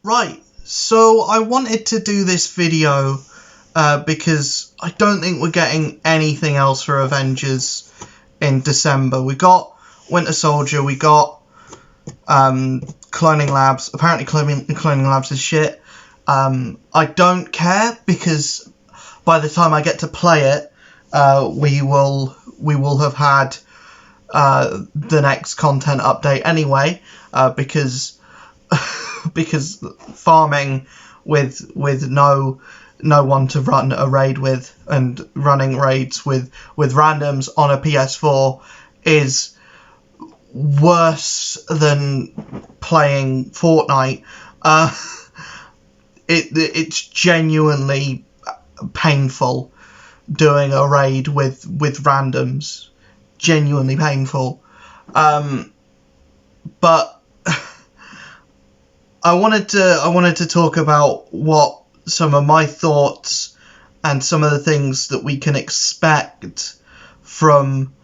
Right, so I wanted to do this video because I don't think we're getting anything else for Avengers in December. We got Winter Soldier, we got Cloning Labs. Apparently Cloning Labs is shit. I don't care because by the time I get to play it, we will have had the next content update anyway, because because farming with no one to run a raid with and running raids with randoms on a PS4 is worse than playing Fortnite. It's genuinely painful doing a raid with randoms. Genuinely painful. But I wanted to talk about what some of my thoughts and some of the things that we can expect from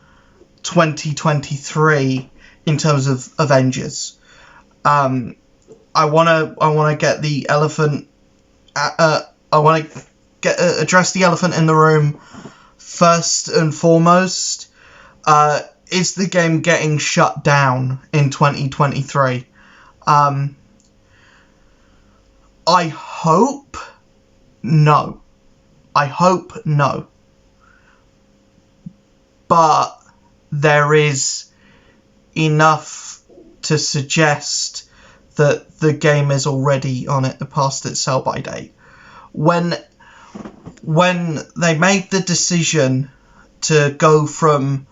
2023 in terms of Avengers. I wanna get the elephant. Address the elephant in the room first and foremost. Is the game getting shut down in 2023? I hope no. But there is enough to suggest that the game is already past its sell-by date. When they made the decision to go from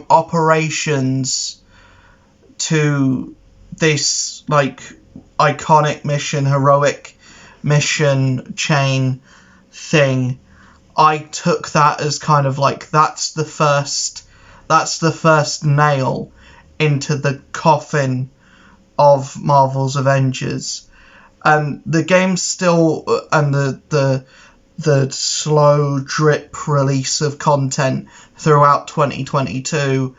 operations to this like iconic mission, heroic mission chain thing, I took that as kind of like that's the first nail into the coffin of Marvel's Avengers. And the game still, and the slow drip release of content throughout 2022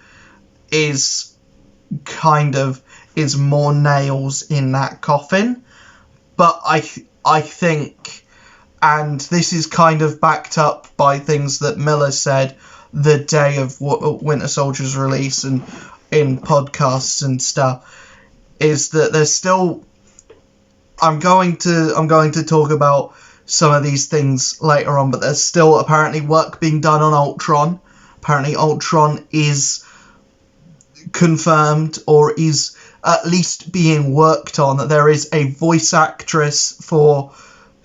is more nails in that coffin. But I think, and this is kind of backed up by things that Miller said the day of Winter Soldier's release and in podcasts and stuff, is that there's still. I'm going to talk about some of these things later on, but there's still apparently work being done on Ultron. Apparently Ultron is confirmed, or is at least being worked on, that there is a voice actress for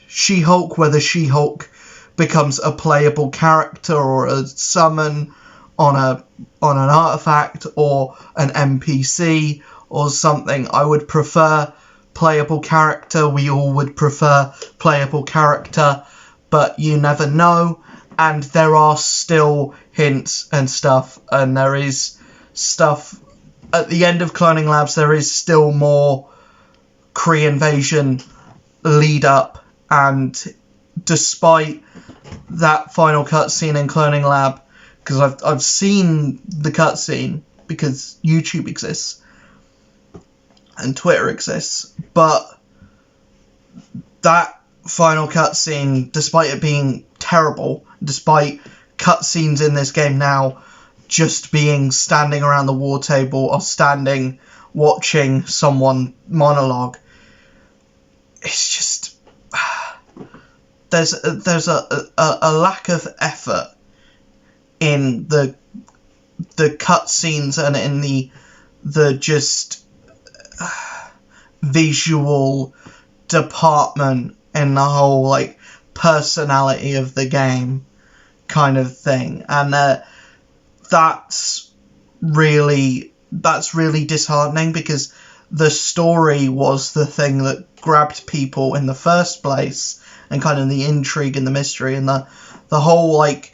She-Hulk. Whether She-Hulk becomes a playable character or a summon on an artifact or an NPC or something, I would prefer playable character. We all would prefer playable character, but you never know. And there are still hints and stuff, and there is stuff at the end of Cloning Labs. There is still more Kree invasion lead up, and despite that final cutscene in Cloning Lab, because I've seen the cutscene because YouTube exists and Twitter exists, but that final cutscene, despite it being terrible, despite cutscenes in this game now just being standing around the war table or standing watching someone monologue, it's just there's a lack of effort in the cutscenes and in the just visual department and the whole like personality of the game kind of thing, and that's really disheartening, because the story was the thing that grabbed people in the first place, and kind of the intrigue and the mystery and the whole like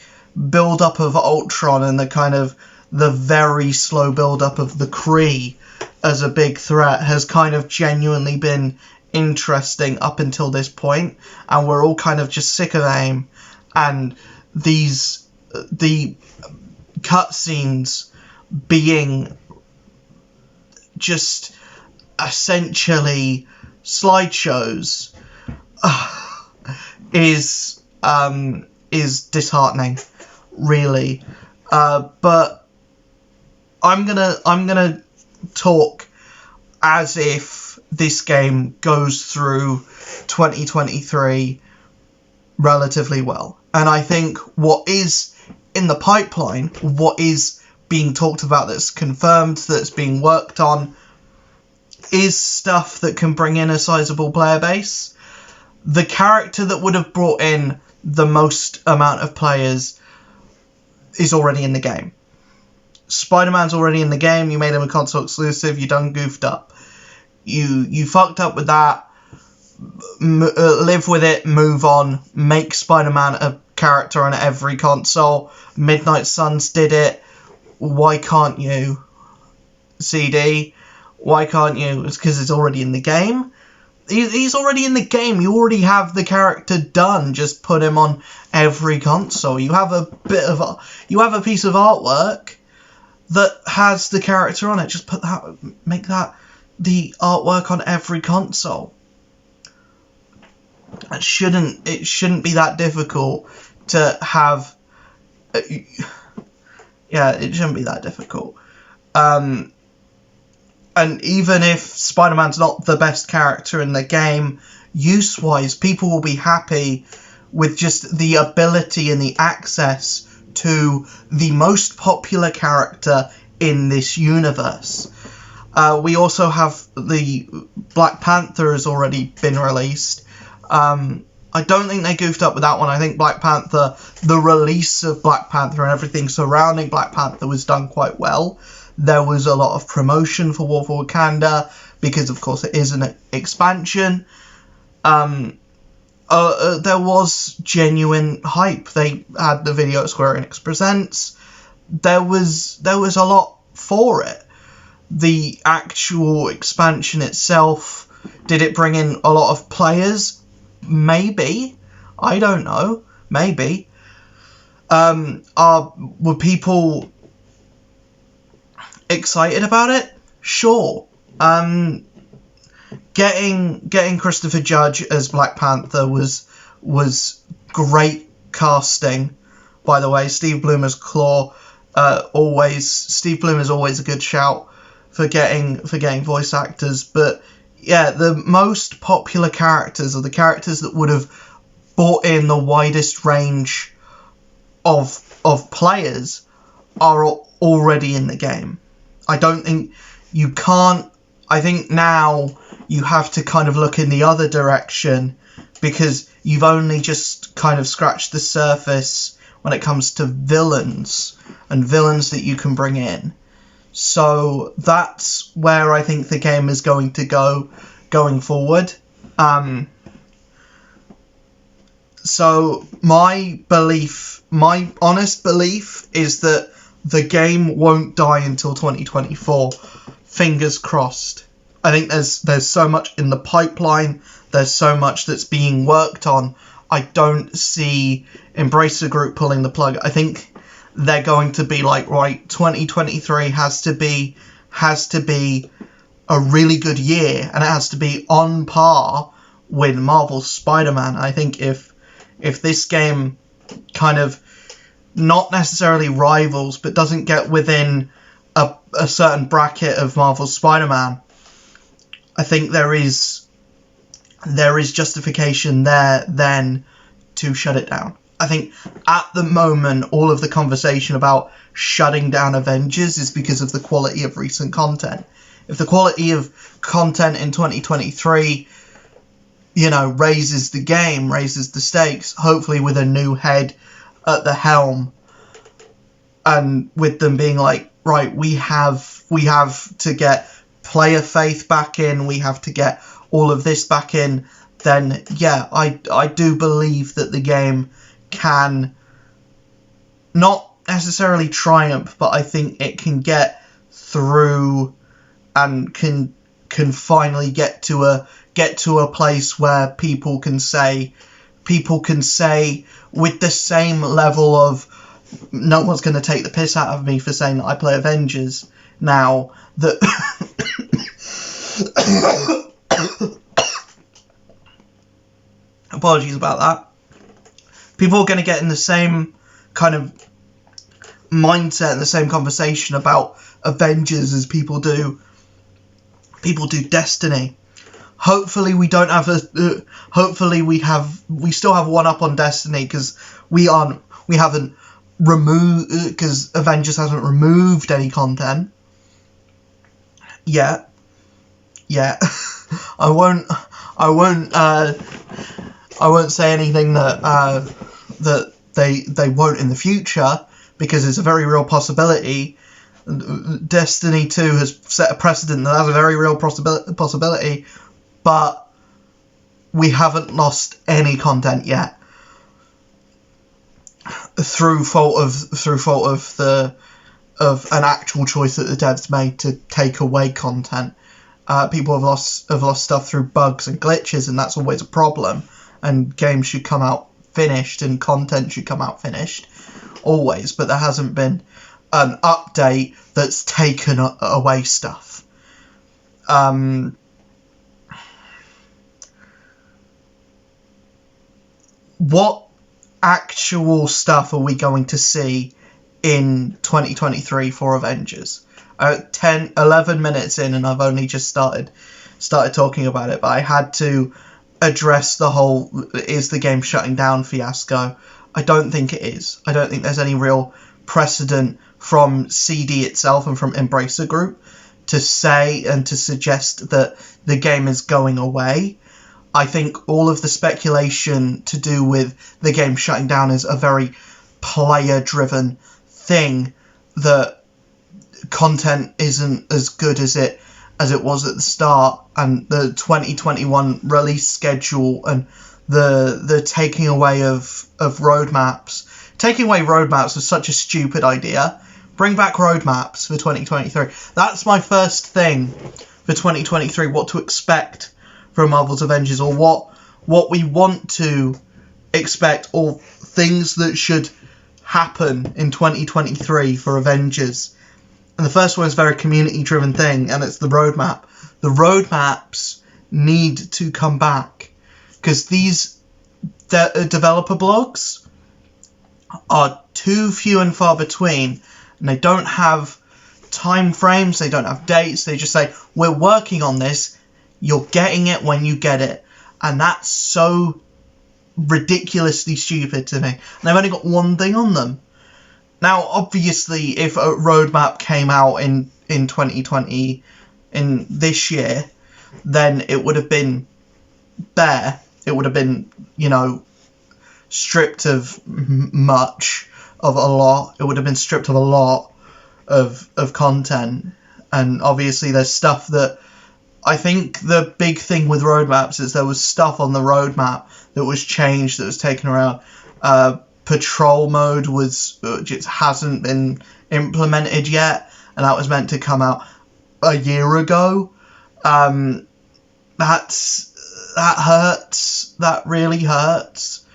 build up of Ultron and the kind of the very slow build up of the Kree as a big threat has kind of genuinely been interesting up until this point, and we're all kind of just sick of AIM and the cutscenes being just essentially slideshows is disheartening, really. But I'm gonna talk as if this game goes through 2023 relatively well. And I think what is in the pipeline, what is being talked about, that's confirmed, that's being worked on, is stuff that can bring in a sizable player base. The character that would have brought in the most amount of players is already in the game. Spider-Man's already in the game. You made him a console exclusive. You done goofed up. You fucked up with that. Live with it. Move on. Make Spider-Man a character on every console. Midnight Suns did it. Why can't you? CD. Why can't you? It's because it's already in the game. He's already in the game. You already have the character done. Just put him on every console. You have a piece of artwork that has the character on it. Just make that the artwork on every console. It shouldn't be that difficult to have. Yeah, it shouldn't be that difficult. And even if Spider-Man's not the best character in the game, use-wise, people will be happy with just the ability and the access to the most popular character in this universe. We also have the Black Panther has already been released. I don't think they goofed up with that one. I think Black Panther, the release of Black Panther and everything surrounding Black Panther was done quite well. There was a lot of promotion for War for Wakanda because, of course, it is an expansion. There was genuine hype. They had the video at Square Enix Presents. There was a lot for it. The actual expansion itself, did it bring in a lot of players? Maybe. I don't know. Maybe. Were people excited about it? Sure. Getting Christopher Judge as Black Panther was great casting. By the way, Steve Bloomer's Claw, Steve Bloomer's always a good shout for getting voice actors. But yeah, the most popular characters, or the characters that would have brought in the widest range of players, are already in the game. I don't think you can't. I think now you have to kind of look in the other direction, because you've only just kind of scratched the surface when it comes to villains and villains that you can bring in. So that's where I think the game is going to go going forward. So my honest belief is that the game won't die until 2024. Fingers crossed. I think there's so much in the pipeline. There's so much that's being worked on. I don't see Embracer Group pulling the plug. I think they're going to be like, right, 2023 has to be a really good year, and it has to be on par with Marvel's Spider-Man. I think if this game kind of not necessarily rivals, but doesn't get within a certain bracket of Marvel's Spider-Man, I think there is justification there then to shut it down. I think at the moment, all of the conversation about shutting down Avengers is because of the quality of recent content. If the quality of content in 2023, raises the game, raises the stakes, hopefully with a new head at the helm, and with them being like, right, we have to get player faith back in, we have to get all of this back in, then yeah, I do believe that the game can not necessarily triumph, but I think it can get through and can finally get to a place where people can say with the same level of, no one's going to take the piss out of me for saying that I play Avengers now, that Apologies about that. People are going to get in the same kind of mindset and the same conversation about Avengers as people do Destiny. Hopefully we don't have hopefully we still have one up on Destiny, because we haven't removed, because Avengers hasn't removed any content yet. I won't say anything that they won't in the future, because it's a very real possibility. Destiny 2 has set a precedent that has a very real possibility, but we haven't lost any content yet through fault of an actual choice that the devs made to take away content. People have lost stuff through bugs and glitches, and that's always a problem. And games should come out finished, and content should come out finished, always. But there hasn't been an update that's taken away stuff. What actual stuff are we going to see in 2023 for Avengers? 11 minutes in, and I've only just started talking about it, but I had to address the whole "is the game shutting down" fiasco. I don't think it is. I don't think there's any real precedent from CD itself and from Embracer Group to say and to suggest that the game is going away. I think all of the speculation to do with the game shutting down is a very player-driven thing, that content isn't as good as it was at the start, and the 2021 release schedule and the taking away of roadmaps. Taking away roadmaps was such a stupid idea. Bring back roadmaps for 2023. That's my first thing for 2023, what to expect from Marvel's Avengers, or what we want to expect, or things that should happen in 2023 for Avengers. And the first one is a very community-driven thing, and it's the roadmap. The roadmaps need to come back, because these developer blogs are too few and far between, and they don't have time frames, they don't have dates, they just say, we're working on this, you're getting it when you get it. And that's so ridiculously stupid to me. And they've only got one thing on them. Now, obviously, if a roadmap came out in 2020, in this year, then it would have been bare. It would have been, stripped of much, of a lot. It would have been stripped of a lot of content. And obviously there's stuff that, I think the big thing with roadmaps is there was stuff on the roadmap that was changed, that was taken around. Patrol mode just hasn't been implemented yet, and that was meant to come out a year ago. That hurts. That really hurts.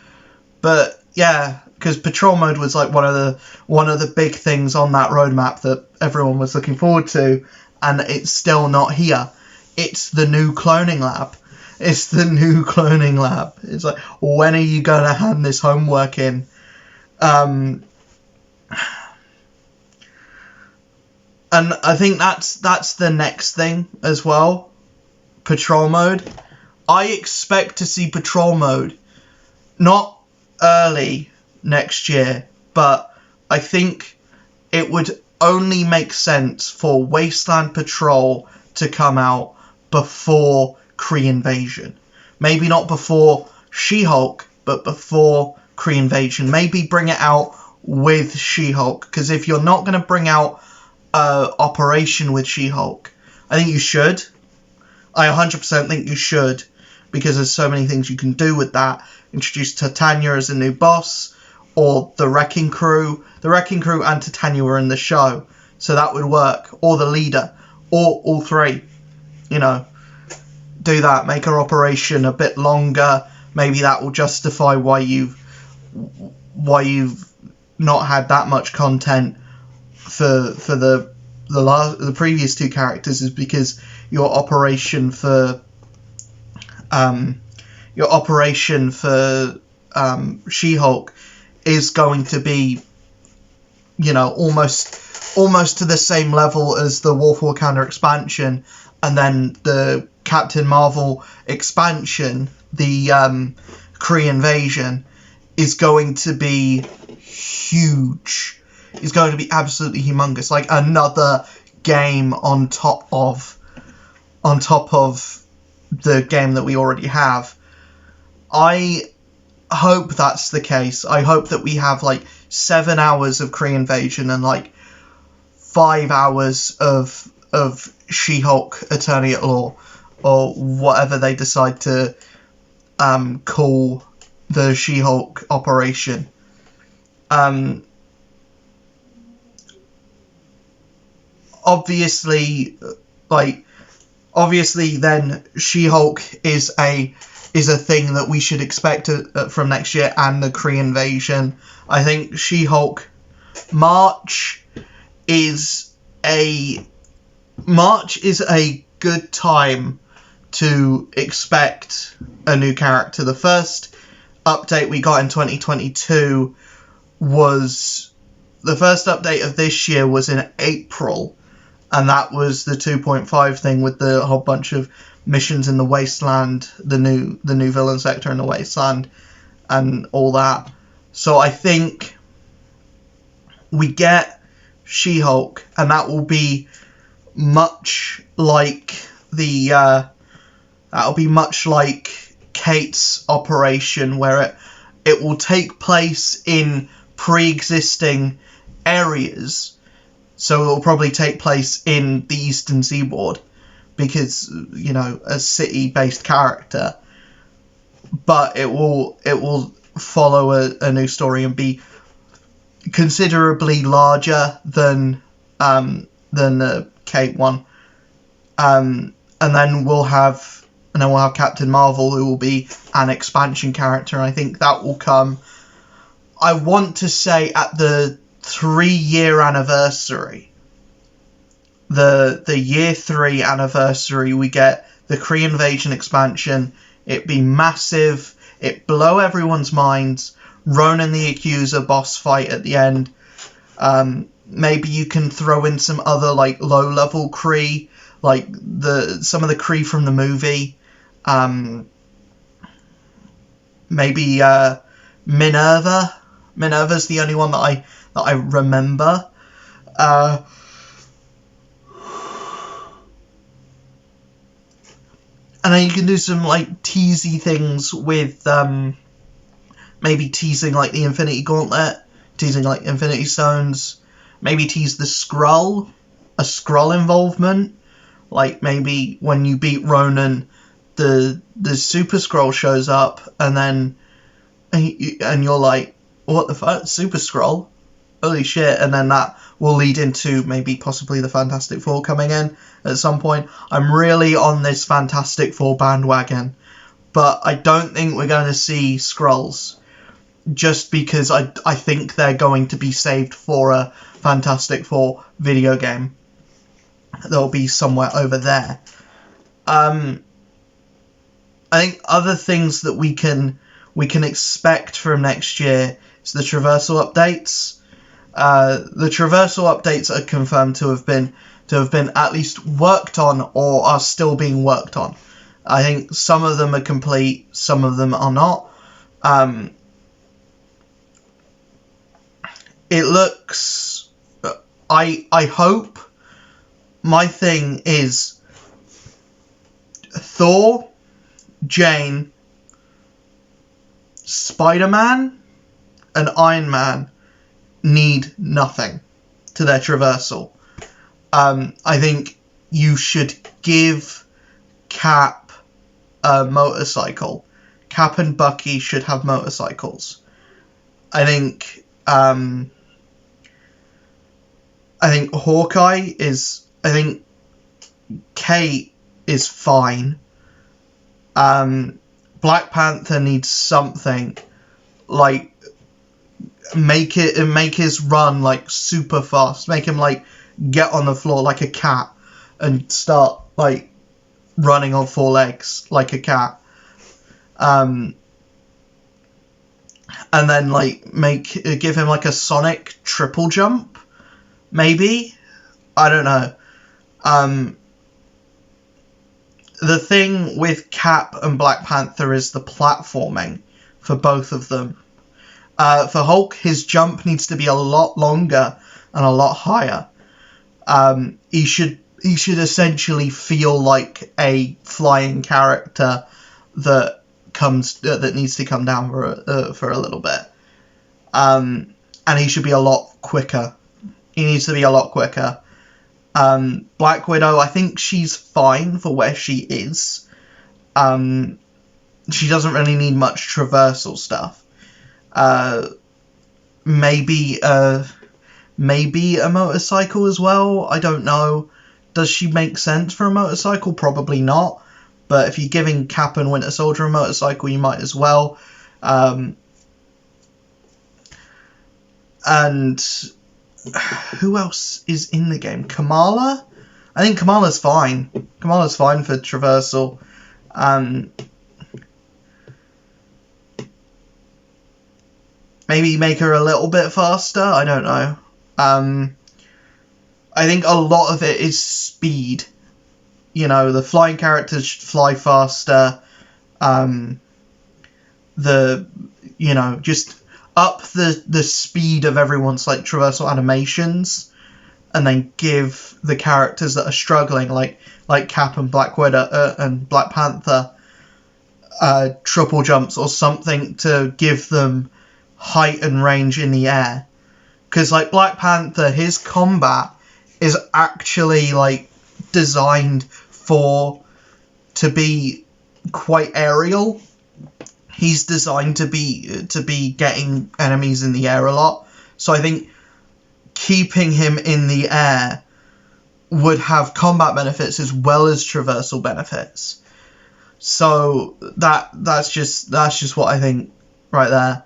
But yeah, because patrol mode was like one of the big things on that roadmap that everyone was looking forward to, and it's still not here. It's the new cloning lab. It's the new cloning lab. It's like, when are you going to hand this homework in? And I think that's the next thing as well. Patrol mode. I expect to see patrol mode not early next year, but I think it would only make sense for Wasteland Patrol to come out before Kree Invasion. Maybe not before She-Hulk, but before Kree Invasion. Maybe bring it out with She-Hulk, because if you're not going to bring out Operation with She-Hulk, I think you should. I 100% think you should, because there's so many things you can do with that. Introduce Titania as a new boss, or the Wrecking Crew. The Wrecking Crew and Titania were in the show, so that would work. Or the leader, or all three. Do that. Make her operation a bit longer. Maybe that will justify why you've not had that much content for the previous two characters, is because your operation for your operation for She-Hulk is going to be, you know, almost to the same level as the War for Wakanda expansion, and then the Captain Marvel expansion, the Kree invasion, is going to be huge. It's going to be absolutely humongous, like another game on top of the game that we already have. I hope that's the case. I hope that we have like 7 hours of Kree invasion and like 5 hours of She-Hulk Attorney at Law, or whatever they decide to call the She-Hulk operation. Obviously, then She-Hulk is a thing that we should expect from next year, and the Kree invasion. I think She-Hulk March is a good time to expect a new character. The first update we got in 2022 was the first update of this year was in April, and that was the 2.5 thing with the whole bunch of missions in the Wasteland, the new villain sector in the Wasteland, and all that. So I think we get She-Hulk, and that will be much like Kate's operation, where it will take place in pre-existing areas. So it will probably take place in the Eastern Seaboard, because, you know, a city-based character. But it will follow a new story and be considerably larger than the Kate one. And then we'll have Captain Marvel, who will be an expansion character, and I think that will come, I want to say, at the 3-year anniversary. The year 3 anniversary, we get the Kree invasion expansion. It be massive, it blow everyone's minds. Ronan the Accuser boss fight at the end. Maybe you can throw in some other like low level Kree, like some of the Kree from the movie. Maybe Minerva. Minerva's the only one that I remember. And then you can do some like teasy things with maybe teasing like the Infinity Gauntlet, teasing like Infinity Stones, maybe tease the Skrull, a Skrull involvement. Like maybe when you beat Ronan, the Super Skrull shows up, and you're like, what the fuck, Super Skrull? Holy shit! And then that will lead into maybe possibly the Fantastic Four coming in at some point. I'm really on this Fantastic Four bandwagon, but I don't think we're going to see Skrulls, just because I think they're going to be saved for a Fantastic Four video game. They'll be somewhere over there. I think other things that we can expect from next year is the traversal updates. The traversal updates are confirmed to have been at least worked on, or are still being worked on. I think some of them are complete, some of them are not. It looks, I hope, my thing is Thor, Jane, Spider-Man, and Iron Man need nothing to their traversal. I think you should give Cap a motorcycle. Cap and Bucky should have motorcycles. I think Hawkeye is, I think Kate is fine. Black Panther needs something, like make his run like super fast, make him like get on the floor like a cat and start like running on 4 legs like a cat. and then like give him like a Sonic triple jump, maybe. I don't know. The thing with Cap and Black Panther is the platforming for both of them. For Hulk, his jump needs to be a lot longer and a lot higher. He should essentially feel like a flying character that needs to come down for a little bit. And he should be a lot quicker. He needs to be a lot quicker. Black Widow, I think she's fine for where she is. She doesn't really need much traversal stuff. Maybe a motorcycle as well. I don't know. Does she make sense for a motorcycle? Probably not. But if you're giving Cap and Winter Soldier a motorcycle, you might as well. And who else is in the game? Kamala? I think Kamala's fine. Kamala's fine for traversal. Maybe make her a little bit faster? I don't know. I think a lot of it is speed. You know, the flying characters should fly faster. Just up the speed of everyone's like traversal animations, and then give the characters that are struggling, like Cap and Black Widow and Black Panther, triple jumps or something to give them height and range in the air. Because like Black Panther, his combat is actually like designed to be quite aerial. He's designed to be getting enemies in the air a lot. So I think keeping him in the air would have combat benefits as well as traversal benefits. So that's just what I think right there.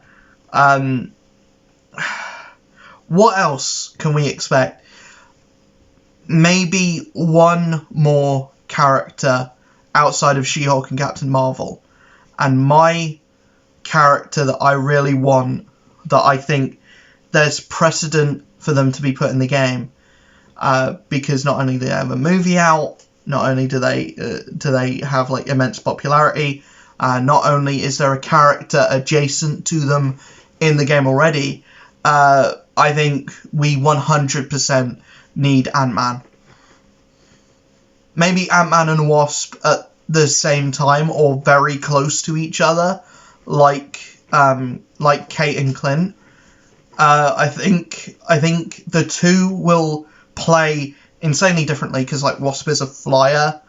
What else can we expect? Maybe one more character outside of She-Hulk and Captain Marvel. And my character that I really want, that I think there's precedent for them to be put in the game, because not only do they have a movie out, not only do they have like immense popularity, not only is there a character adjacent to them in the game already, I think we 100% need Ant-Man. Maybe Ant-Man and Wasp at the same time or very close to each other, like Kate and Clint. I think the two will play insanely differently because like Wasp is a flyer.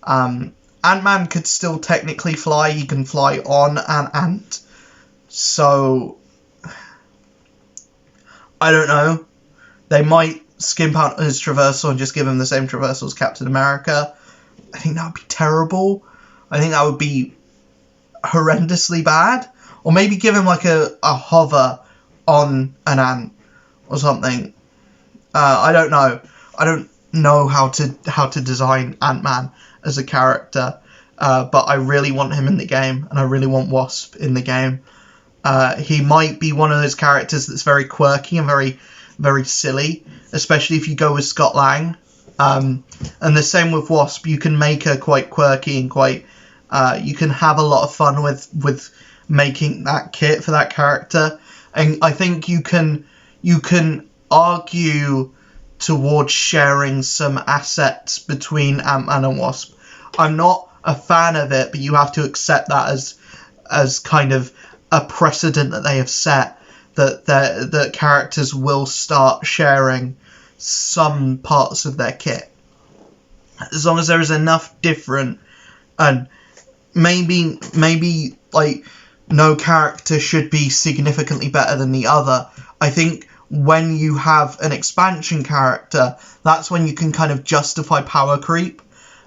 Ant-Man could still technically fly. He can fly on an ant. So I don't know. They might skimp out his traversal and just give him the same traversal as Captain America. I think that would be terrible. I think that would be horrendously bad. Or maybe give him like a hover on an ant or something. I don't know. I don't know how to design Ant-Man as a character. But I really want him in the game, and I really want Wasp in the game. He might be one of those characters that's very quirky and very, very silly, especially if you go with Scott Lang. And the same with Wasp. You can make her quite quirky and quite... you can have a lot of fun with making that kit for that character. And I think you can argue towards sharing some assets between Ant-Man and Wasp. I'm not a fan of it, but you have to accept that as kind of a precedent that they have set, that characters will start sharing some parts of their kit. As long as there is enough different, and maybe like no character should be significantly better than the other. I think when you have an expansion character, that's when you can kind of justify power creep.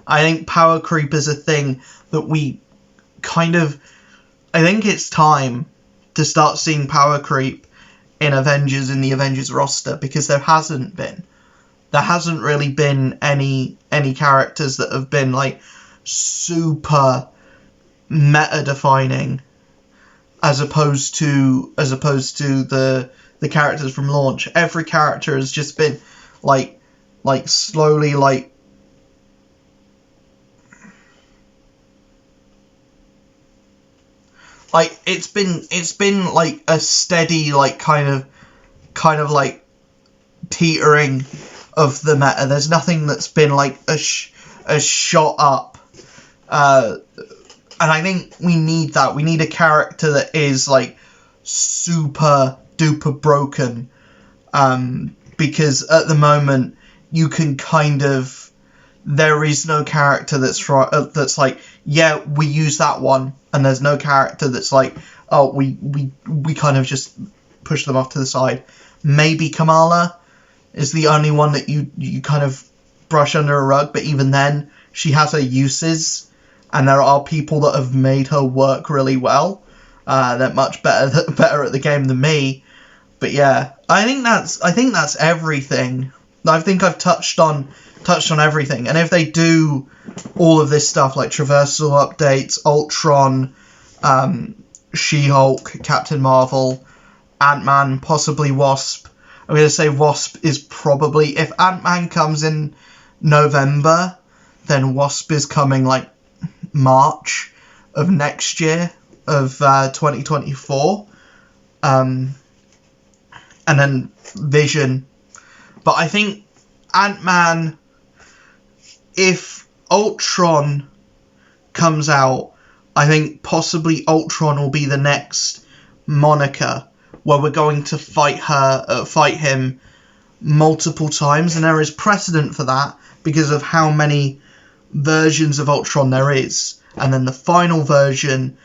I think power creep is a thing that we kind of... I think it's time to start seeing power creep in the Avengers roster, because there hasn't been. There hasn't really been any characters that have been like super meta defining, as opposed to the characters from launch. Every character has just been like slowly it's been like a steady kind of like teetering of the meta. There's nothing that's been like a shot up, and I think we need that. We need a character that is like super duper broken, because at the moment you can there is no character that's like, yeah, we use that one, and there's no character that's like, oh, we kind of just push them off to the side. Maybe Kamala is the only one that you kind of brush under a rug, but even then, she has her uses, and there are people that have made her work really well. They're much better at the game than me. But yeah, I think that's everything. I think I've touched on everything. And if they do all of this stuff like traversal updates, Ultron, She-Hulk, Captain Marvel, Ant-Man, possibly Wasp. I'm going to say Wasp is probably, if Ant-Man comes in November, then Wasp is coming like March of next year, of 2024. And then Vision. But I think Ant-Man, if Ultron comes out, I think possibly Ultron will be the next Monica, where we're going to fight him multiple times, and there is precedent for that because of how many versions of Ultron there is. And then the final version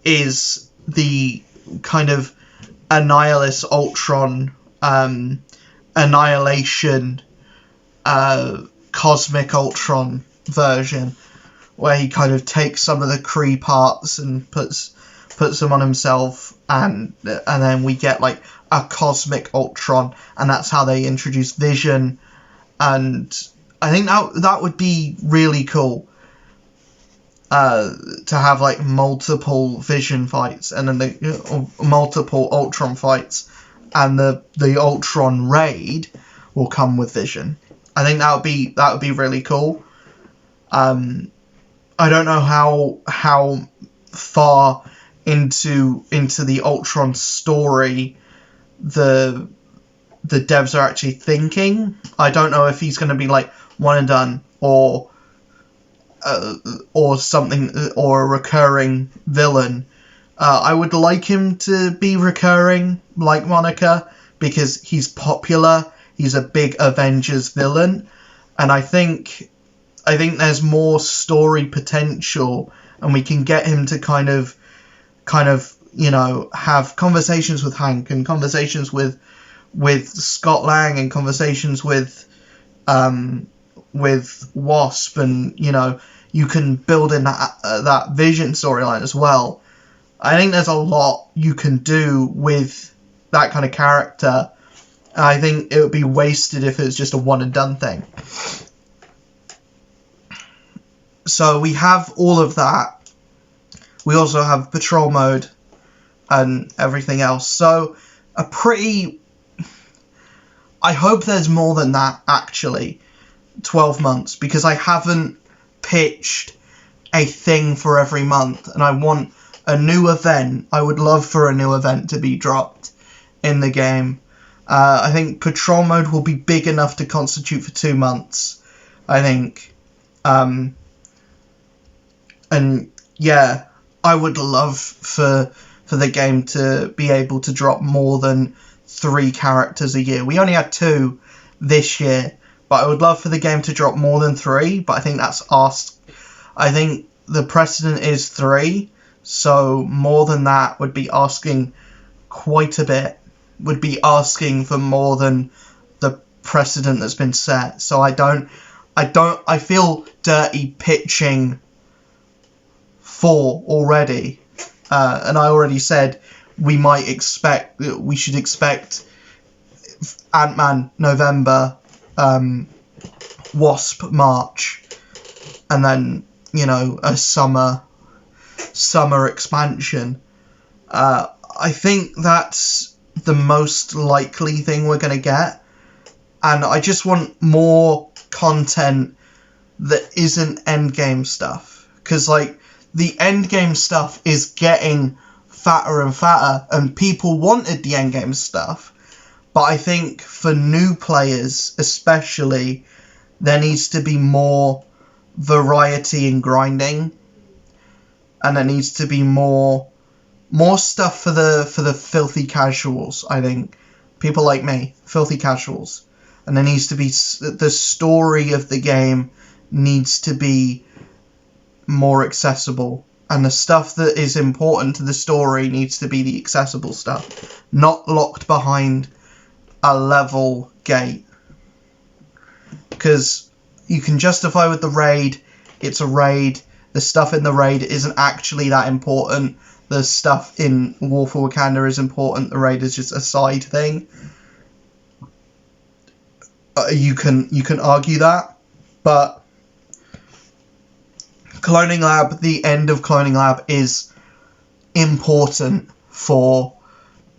is the kind of Annihilus Ultron, Annihilation, Cosmic Ultron version, where he kind of takes some of the Kree parts and puts them on himself, and then we get like a Cosmic Ultron, and that's how they introduce Vision. And I think that would be really cool, to have like multiple Vision fights, and then multiple Ultron fights, and the Ultron raid will come with Vision. I think that would be really cool. I don't know how far into the Ultron story the devs are actually thinking. I don't know if he's going to be like one and done, or something, or a recurring villain. I would like him to be recurring, like Monica, because he's popular. He's a big Avengers villain, and I think there's more story potential, and we can get him to kind of have conversations with Hank, and conversations with Scott Lang, and conversations with Wasp, and you can build in that Vision storyline as well. I think there's a lot you can do with that kind of character. I think it would be wasted if it was just a one and done thing. So we have all of that. We also have patrol mode and everything else. So I hope there's more than that, actually. 12 months, because I haven't pitched a thing for every month, and I want a new event. I would love for a new event to be dropped in the game. I think patrol mode will be big enough to constitute for 2 months, I think. And yeah, I would love for the game to be able to drop more than 3 characters a year. We only had 2 this year, but I would love for the game to drop more than 3, but I think that's asked. I think the precedent is 3, so more than that would be asking quite a bit, would be asking for more than the precedent that's been set. So I feel dirty pitching 4 already, and I already said we should expect Ant-Man November, Wasp March, and then a summer summer expansion. I think that's the most likely thing we're going to get, and I just want more content that isn't endgame stuff, because like the endgame stuff is getting fatter and fatter, and people wanted the endgame stuff, but I think for new players especially, there needs to be more variety in grinding, and there needs to be more stuff for the filthy casuals. I think people like me, filthy casuals, and there needs to be the story of the game needs to be more accessible, and the stuff that is important to the story needs to be the accessible stuff, not locked behind a level gate. Because you can justify with the raid, it's a raid, the stuff in the raid isn't actually that important, the stuff in War for Wakanda is important, the raid is just a side thing. You can argue that, but Cloning Lab, the end of Cloning Lab is important for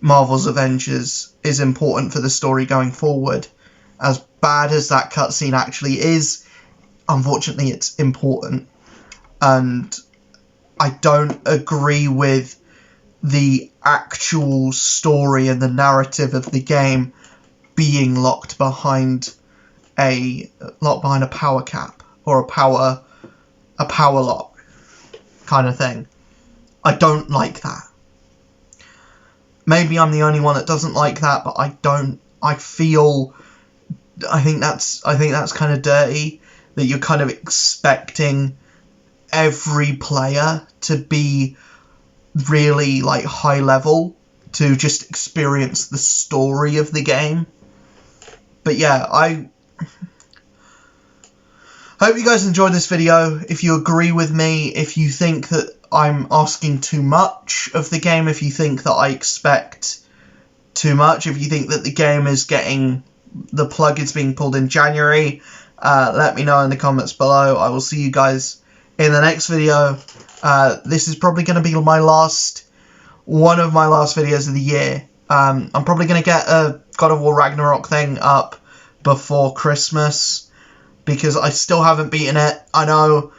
Marvel's Avengers, is important for the story going forward. As bad as that cutscene actually is, unfortunately it's important. And I don't agree with the actual story and the narrative of the game being locked behind a power cap or a power lock kind of thing. I don't like that. Maybe I'm the only one that doesn't like that, but I don't. I think that's kind of dirty, that you're kind of expecting every player to be really like high level to just experience the story of the game. But yeah, I hope you guys enjoyed this video. If you agree with me, if you think that I'm asking too much of the game, if you think that I expect too much, if you think that the game is getting, the plug is being pulled in January, let me know in the comments below. I will see you guys in the next video. This is probably going to be one of my last videos of the year. I'm probably going to get a God of War Ragnarok thing up before Christmas, because I still haven't beaten it. I know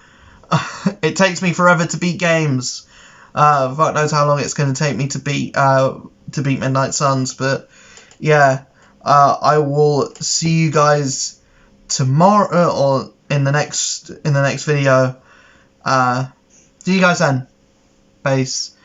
it takes me forever to beat games. Fuck knows how long it's going to take me to beat Midnight Suns. But yeah, I will see you guys tomorrow or in the next video. See you guys then. Peace.